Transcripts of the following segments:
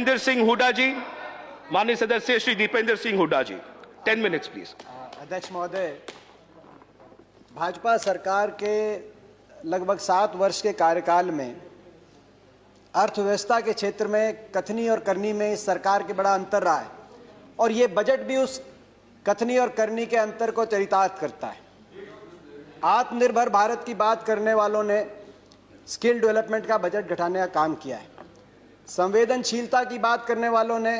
दीपेंद्र सिंह हुड्डा जी, माननीय सदस्य श्री दीपेंद्र सिंह हुड्डा जी, 10 minutes please. अध्यक्ष महोदय, भाजपा सरकार के लगभग 7 वर्ष के कार्यकाल में अर्थव्यवस्था के क्षेत्र में कथनी और करनी में इस सरकार के बड़ा अंतर रहा है और ये बजट भी उस कथनी और करनी के अंतर को चरितार्थ करता है। आत्मनिर्भर भारत की बात करने वालों ने स्किल डेवलपमेंट का बजट घटाने का काम किया है। संवेदनशीलता की बात करने वालों ने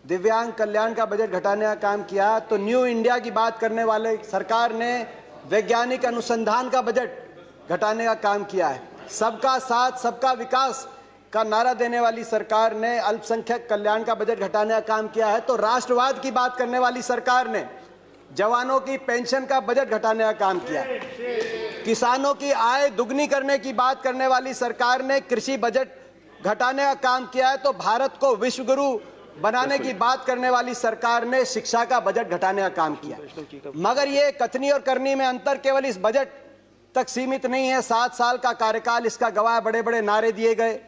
दिव्यांग कल्याण का बजट घटाने का काम किया। तो न्यू इंडिया की बात करने वाले सरकार ने वैज्ञानिक अनुसंधान का बजट घटाने का काम किया है। सबका साथ सबका विकास का नारा देने वाली सरकार ने अल्पसंख्यक कल्याण का बजट घटाने का काम किया है। तो राष्ट्रवाद की बात करने वाली सरकार ने जवानों की पेंशन का बजट घटाने का काम किया। किसानों की आय दुगनी करने की बात करने वाली सरकार ने कृषि बजट घटाने का काम किया है। तो भारत को विश्व गुरु बनाने की बात करने वाली सरकार ने शिक्षा का बजट घटाने का काम किया। मगर ये कथनी और करनी में अंतर केवल इस बजट तक सीमित नहीं है। 7 साल का कार्यकाल इसका गवाह। बड़े बड़े नारे दिए गए।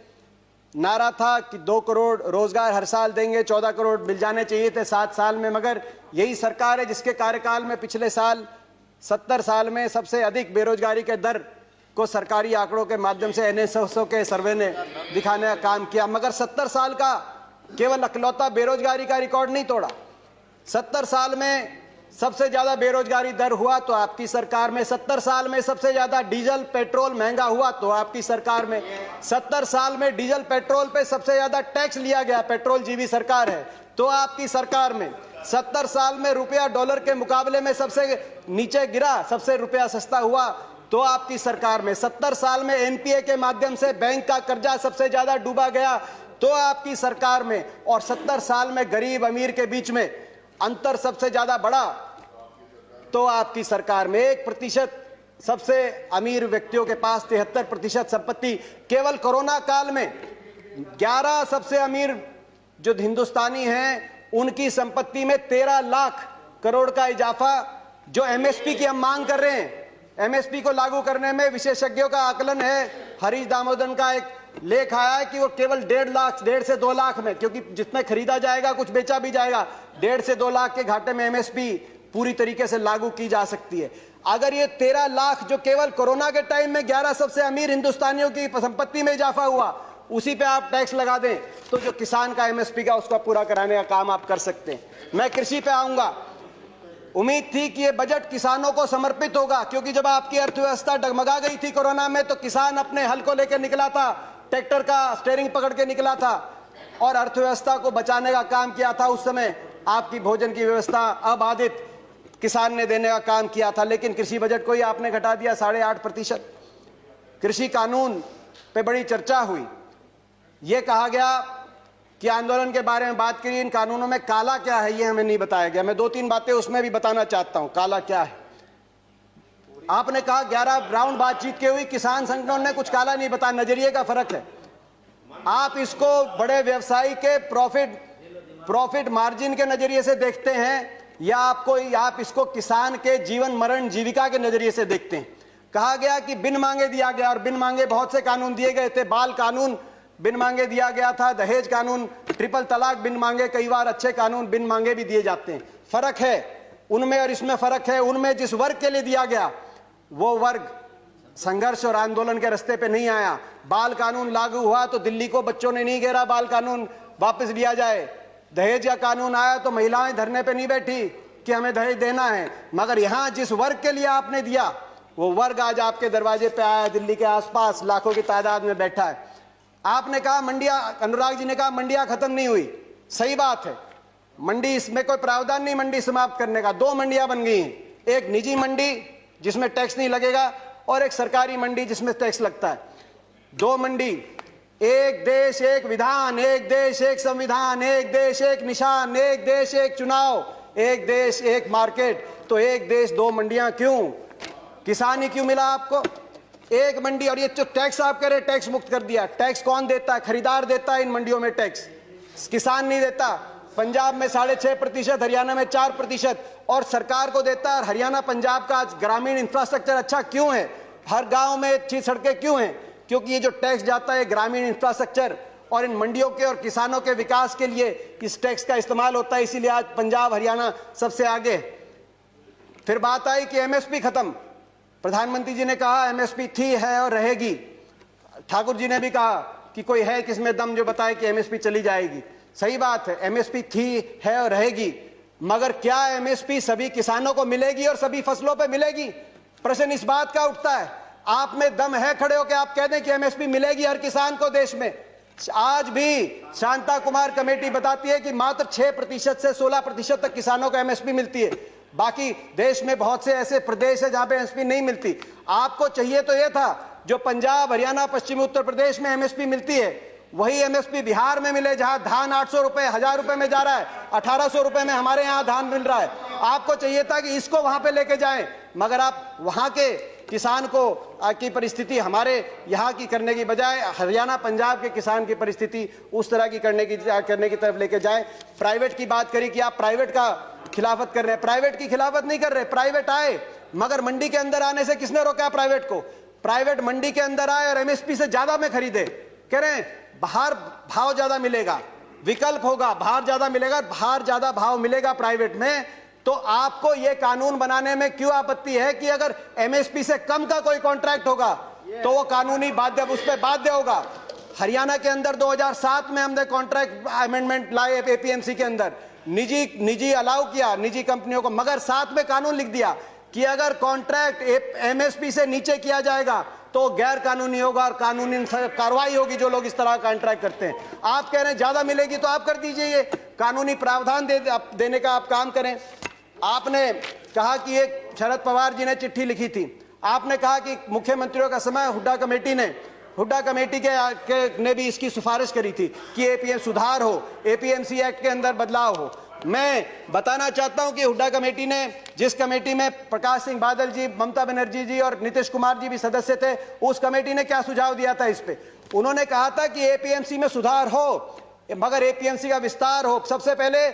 नारा था कि 2 करोड़ रोजगार हर साल देंगे, 14 करोड़ मिल जाने चाहिए थे 7 साल में। मगर यही सरकार है जिसके कार्यकाल में पिछले साल 70 साल में सबसे अधिक बेरोजगारी के दर को सरकारी आंकड़ों के माध्यम से NSSO के सर्वे ने दिखाने का काम किया। मगर 70 साल का केवल अकलौता बेरोजगारी का रिकॉर्ड नहीं तोड़ा। 70 साल में सबसे ज्यादा बेरोजगारी दर हुआ तो आपकी सरकार में। 70 साल में सबसे ज्यादा डीजल पेट्रोल महंगा हुआ तो आपकी सरकार में। 70 साल में डीजल पेट्रोल पे सबसे ज्यादा टैक्स लिया गया, पेट्रोल जीवी सरकार है, तो आपकी सरकार में। 70 साल में रुपया डॉलर के मुकाबले में सबसे नीचे गिरा, सबसे रुपया सस्ता हुआ तो आपकी सरकार में। 70 साल में NPA के माध्यम से बैंक का कर्जा सबसे ज्यादा डूबा गया तो आपकी सरकार में। और 70 साल में गरीब अमीर के बीच में अंतर सबसे ज्यादा बढ़ा तो आपकी सरकार में। 1% सबसे अमीर व्यक्तियों के पास 73% संपत्ति। केवल कोरोना काल में 11 सबसे अमीर जो हिंदुस्तानी हैं उनकी संपत्ति में 13 लाख करोड़ का इजाफा। जो MSP की हम मांग कर रहे हैं, MSP को लागू करने में विशेषज्ञों का आकलन है, हरीश दामोदरन का एक लेख आया है कि वो केवल 1.5 से 2 लाख में, क्योंकि जितने खरीदा जाएगा कुछ बेचा भी जाएगा, 1.5 से 2 लाख के घाटे में MSP पूरी तरीके से लागू की जा सकती है। अगर ये 13 लाख जो केवल कोरोना के टाइम में 11 सबसे अमीर हिंदुस्तानियों की संपत्ति में इजाफा हुआ, उसी पे आप टैक्स लगा दें तो जो किसान का MSP का उसका पूरा कराने का काम आप कर सकते हैं। मैं कृषि पे आऊंगा। उम्मीद थी कि ये बजट किसानों को समर्पित होगा, क्योंकि जब आपकी अर्थव्यवस्था डगमगा गई थी कोरोना में तो किसान अपने हल को लेकर निकला था, ट्रैक्टर का स्टीयरिंग पकड़ के निकला था और अर्थव्यवस्था को बचाने का काम किया था। उस समय आपकी भोजन की व्यवस्था अबाधित किसान ने देने का काम किया था। लेकिन कृषि बजट को ही आपने घटा दिया 8.5%। कृषि कानून पे बड़ी चर्चा हुई। ये कहा गया कि आंदोलन के बारे में बात करी, इन कानूनों में काला क्या है ये हमें नहीं बताया गया। मैं 2-3 बातें उसमें भी बताना चाहता हूं, काला क्या है। आपने कहा 11 राउंड बातचीत की हुई, किसान संगठनों ने कुछ काला नहीं बताया। नजरिए का फर्क है। आप इसको बड़े व्यवसायी के प्रॉफिट मार्जिन के नजरिए से देखते हैं या आप इसको किसान के जीवन मरण जीविका के नजरिए से देखते हैं। कहा गया कि बिन मांगे दिया गया, और बिन मांगे बहुत से कानून दिए गए थे। बाल कानून बिन मांगे दिया गया था, दहेज कानून, ट्रिपल तलाक बिन मांगे, कई बार अच्छे कानून बिन मांगे भी दिए जाते हैं। फर्क है उनमें और इसमें फर्क है। उनमें जिस वर्ग के लिए दिया गया वो वर्ग संघर्ष और आंदोलन के रास्ते पे नहीं आया। बाल कानून लागू हुआ तो दिल्ली को बच्चों ने नहीं घेरा बाल कानून वापस लिया जाए। दहेज का कानून आया तो महिलाएं धरने पे नहीं बैठी कि हमें दहेज देना है। मगर यहां जिस वर्ग के लिए आपने दिया वो वर्ग आज आपके दरवाजे पे आया, दिल्ली के आसपास लाखों की तादाद में बैठा है। आपने कहा मंडियां, अनुराग जी ने कहा मंडियां खत्म नहीं हुई। सही बात है, मंडी इसमें कोई प्रावधान नहीं मंडी समाप्त करने का। 2 मंडियां बन गई हैं, एक निजी मंडी जिसमें टैक्स नहीं लगेगा और एक सरकारी मंडी जिसमें टैक्स लगता है। 2 मंडी, एक देश एक विधान, एक देश एक संविधान, एक देश एक निशान, एक देश एक चुनाव, एक देश एक मार्केट। तो एक देश 2 मंडियां क्यों? किसान ही क्यों मिला आपको? एक मंडी। और ये जो टैक्स आप कह रहे टैक्स मुक्त कर दिया, टैक्स कौन देता है? खरीदार देता है इन मंडियों में टैक्स, किसान नहीं देता। पंजाब में 6.5%, हरियाणा में 4% और सरकार को देता है। हरियाणा पंजाब का ग्रामीण इंफ्रास्ट्रक्चर अच्छा क्यों है? हर गांव में अच्छी सड़कें क्यों हैं? क्योंकि ये जो टैक्स जाता है ग्रामीण इंफ्रास्ट्रक्चर और इन मंडियों के और किसानों के विकास के लिए इस टैक्स का इस्तेमाल होता है, इसीलिए आज पंजाब हरियाणा सबसे आगे। फिर बात आई कि एमएसपी खत्म। प्रधानमंत्री जी ने कहा एमएसपी थी, है और रहेगी। ठाकुर जी ने भी कहा कि कोई है किसमें दम जो बताए कि एमएसपी चली जाएगी। सही बात है, एमएसपी थी, है और रहेगी, मगर क्या एमएसपी सभी किसानों को मिलेगी और सभी फसलों पे मिलेगी? प्रश्न इस बात का उठता है। आप में दम है खड़े होकर आप कह दें कि एमएसपी मिलेगी हर किसान को देश में? आज भी शांता कुमार कमेटी बताती है कि मात्र 6% से 16% तक किसानों को एमएसपी मिलती है। बाकी देश में बहुत से ऐसे प्रदेश है जहां पे एमएसपी नहीं मिलती। आपको चाहिए तो यह था जो पंजाब हरियाणा पश्चिमी उत्तर प्रदेश में एमएसपी मिलती है वही एमएसपी बिहार में मिले, जहां धान 800 रुपए 1000 रुपए में जा रहा है, 1800 रुपए में हमारे यहां धान मिल रहा है। आपको चाहिए था कि इसको वहां पे लेके जाएं, मगर आप वहां के किसान को की परिस्थिति हमारे यहाँ की करने की बजाय हरियाणा पंजाब के किसान की परिस्थिति उस तरह की करने की तरफ लेके जाए। प्राइवेट की बात करी कि आप प्राइवेट का खिलाफत कर रहे हैं। प्राइवेट की खिलाफत नहीं कर रहे, प्राइवेट आए, मगर मंडी के अंदर आने से किसने रोका प्राइवेट को? प्राइवेट मंडी के अंदर आए और एमएसपी से ज्यादा में खरीदे। कह रहे हैं बाहर भाव ज्यादा मिलेगा, विकल्प होगा, बाहर ज्यादा मिलेगा, बाहर ज्यादा भाव मिलेगा प्राइवेट में। तो आपको यह कानून बनाने में क्यों आपत्ति है कि अगर एमएसपी से कम का कोई कॉन्ट्रैक्ट होगा तो वो कानूनी बाध्य, उस पर बाध्य होगा। हरियाणा के अंदर 2007 में हमने कॉन्ट्रैक्ट अमेंडमेंट लाए एपीएमसी के अंदर, निजी अलाउ किया निजी कंपनियों को, मगर साथ में कानून लिख दिया कि अगर कॉन्ट्रैक्ट एमएसपी से नीचे किया जाएगा तो गैर कानूनी होगा और कानूनी कार्रवाई होगी जो लोग इस तरह का कॉन्ट्रैक्ट करते हैं। आप कह रहे हैं ज्यादा मिलेगी तो आप कर दीजिए, ये कानूनी प्रावधान देने का आप काम करें। आपने कहा कि एक शरद पवार जी ने चिट्ठी लिखी थी, आपने कहा कि मुख्यमंत्रियों का समय हुड्डा कमेटी ने भी इसकी सिफारिश करी थी कि एपीएम सुधार हो, एपीएमसी एक्ट के अंदर बदलाव हो। मैं बताना चाहता हूं कि हुड्डा कमेटी ने, जिस कमेटी में प्रकाश सिंह बादल जी, ममता बनर्जी जी और नीतीश कुमार जी भी सदस्य थे, उस कमेटी ने क्या सुझाव दिया था इस पे? उन्होंने कहा था कि एपीएमसी में सुधार हो मगर एपीएमसी का विस्तार हो। सबसे पहले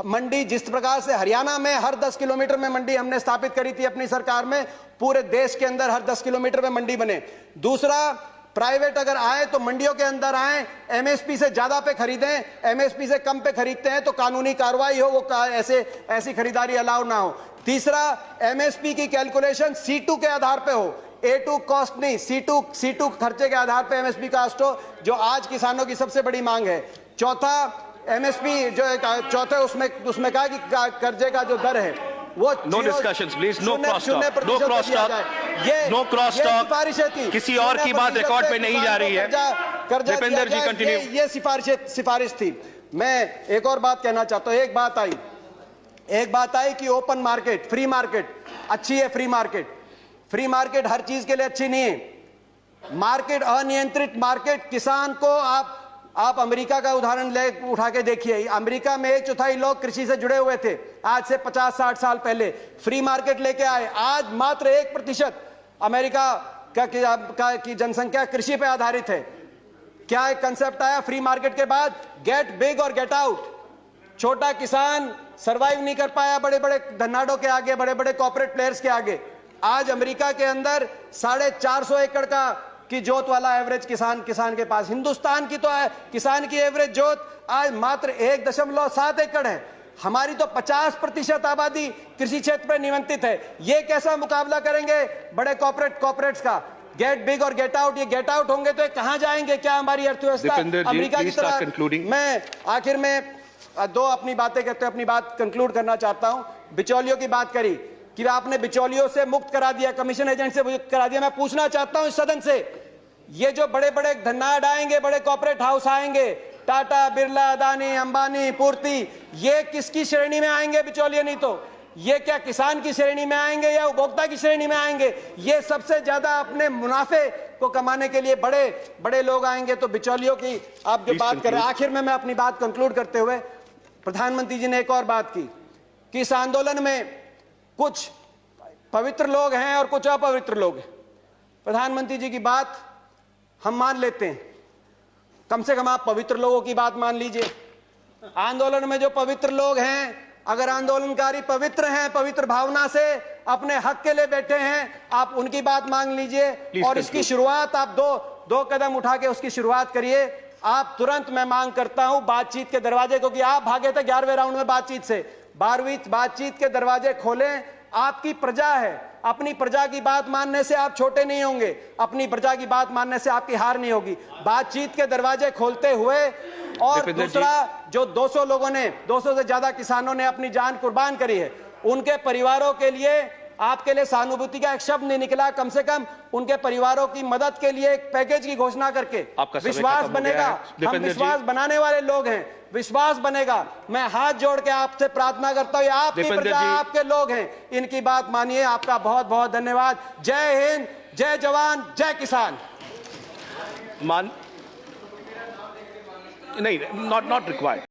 मंडी, जिस प्रकार से हरियाणा में हर 10 किलोमीटर में मंडी हमने स्थापित करी थी अपनी सरकार में, पूरे देश के अंदर हर 10 किलोमीटर में मंडी बने। दूसरा, प्राइवेट अगर आए तो मंडियों के अंदर आए, एमएसपी से ज्यादा पे खरीदें, एमएसपी से कम पे खरीदते हैं तो कानूनी कार्रवाई हो, वो ऐसी खरीदारी अलाउ ना हो। तीसरा, एमएसपी की कैलकुलेशन C2 के आधार पे हो, A2 कॉस्ट नहीं, C2 खर्चे के आधार पे एमएसपी कास्ट हो, जो आज किसानों की सबसे बड़ी मांग है। चौथा, एमएसपी जो चौथे उसमें कहा कि कर्जे का जो दर है वो no discussions please, no cross talk, no cross talk, no cross talk. किसी और की बात रिकॉर्ड पे नहीं जा रही है। दीपेंद्र जी कंटिन्यू। ये सिफारिश थी। मैं एक और बात कहना चाहता हूं। एक बात आई कि ओपन मार्केट, फ्री मार्केट अच्छी है। फ्री मार्केट हर चीज के लिए अच्छी नहीं है। मार्केट, अनियंत्रित मार्केट, किसान को आप अमेरिका का उदाहरण उठा के देखिए। अमेरिका में 1/4 लोग कृषि से जुड़े हुए थे आज से 50-60 साल पहले। फ्री मार्केट लेके आए, आज मात्र 1% अमेरिका की जनसंख्या कृषि पे आधारित है। क्या एक कंसेप्ट आया फ्री मार्केट के बाद? गेट बिग और गेट आउट। छोटा किसान सरवाइव नहीं कर पाया बड़े बड़े धन्नाडों के आगे, बड़े बड़े कॉर्पोरेट प्लेयर्स के आगे। आज अमेरिका के अंदर 450 एकड़ की जोत वाला एवरेज किसान के पास, हिंदुस्तान की तो किसान की एवरेज जोत आज मात्र 1.7 एकड़ है। हमारी तो 50% आबादी कृषि क्षेत्र में निमंत्रित है। ये कैसा मुकाबला करेंगे बड़े कॉर्पोरेट्स का? गेट बिग और गेट आउट, ये गेट आउट होंगे तो कहां जाएंगे? क्या हमारी अर्थव्यवस्था अमेरिका की तरह? मैं आखिर में अपनी बात कंक्लूड करना चाहता हूं। बिचौलियों की बात करी कि आपने बिचौलियों से मुक्त करा दिया, कमीशन एजेंट से मुक्त करा दिया। मैं पूछना चाहता हूं इस सदन से, ये जो बड़े बड़े धन्नाड आएंगे, बड़े कॉर्पोरेट हाउस आएंगे, टाटा, बिरला, अदानी, अंबानी, पूर्ति, ये किसकी श्रेणी में आएंगे? बिचौलिए नहीं तो ये क्या किसान की श्रेणी में आएंगे या उपभोक्ता की श्रेणी में आएंगे? ये सबसे ज्यादा अपने मुनाफे को कमाने के लिए बड़े बड़े लोग आएंगे। तो बिचौलियों की आप जो बात करें, आखिर में मैं अपनी बात कंक्लूड करते हुए, प्रधानमंत्री जी ने एक और बात की कि इस आंदोलन में कुछ पवित्र लोग हैं और कुछ अपवित्र लोग हैं। प्रधानमंत्री जी की बात हम मान लेते हैं, कम से कम आप पवित्र लोगों की बात मान लीजिए। आंदोलन में जो पवित्र लोग हैं, अगर आंदोलनकारी पवित्र हैं, पवित्र भावना से अपने हक के लिए बैठे हैं, आप उनकी बात मान लीजिए। और इसकी शुरुआत आप दो कदम उठा के उसकी शुरुआत करिए। आप तुरंत, मैं मांग करता हूं, बातचीत के दरवाजे, क्योंकि आप भागे थे 11वें राउंड में बातचीत से, 12वीं बातचीत के दरवाजे खोलें। आपकी प्रजा है, अपनी प्रजा की बात मानने से आप छोटे नहीं होंगे, अपनी प्रजा की बात मानने से आपकी हार नहीं होगी। बातचीत के दरवाजे खोलते हुए, और दूसरा, जो 200 लोगों ने, 200 से ज्यादा किसानों ने अपनी जान कुर्बान करी है, उनके परिवारों के लिए आपके लिए सहानुभूति का एक शब्द नहीं निकला। कम से कम उनके परिवारों की मदद के लिए एक पैकेज की घोषणा करके विश्वास बनेगा। हम विश्वास बनाने वाले लोग हैं, विश्वास बनेगा। मैं हाथ जोड़ के आपसे प्रार्थना करता हूं, आपकी प्रजा, आपके लोग हैं, इनकी बात मानिए। आपका बहुत बहुत धन्यवाद। जय हिंद, जय जवान, जय किसान। नहीं, नॉट रिक्वायर्ड।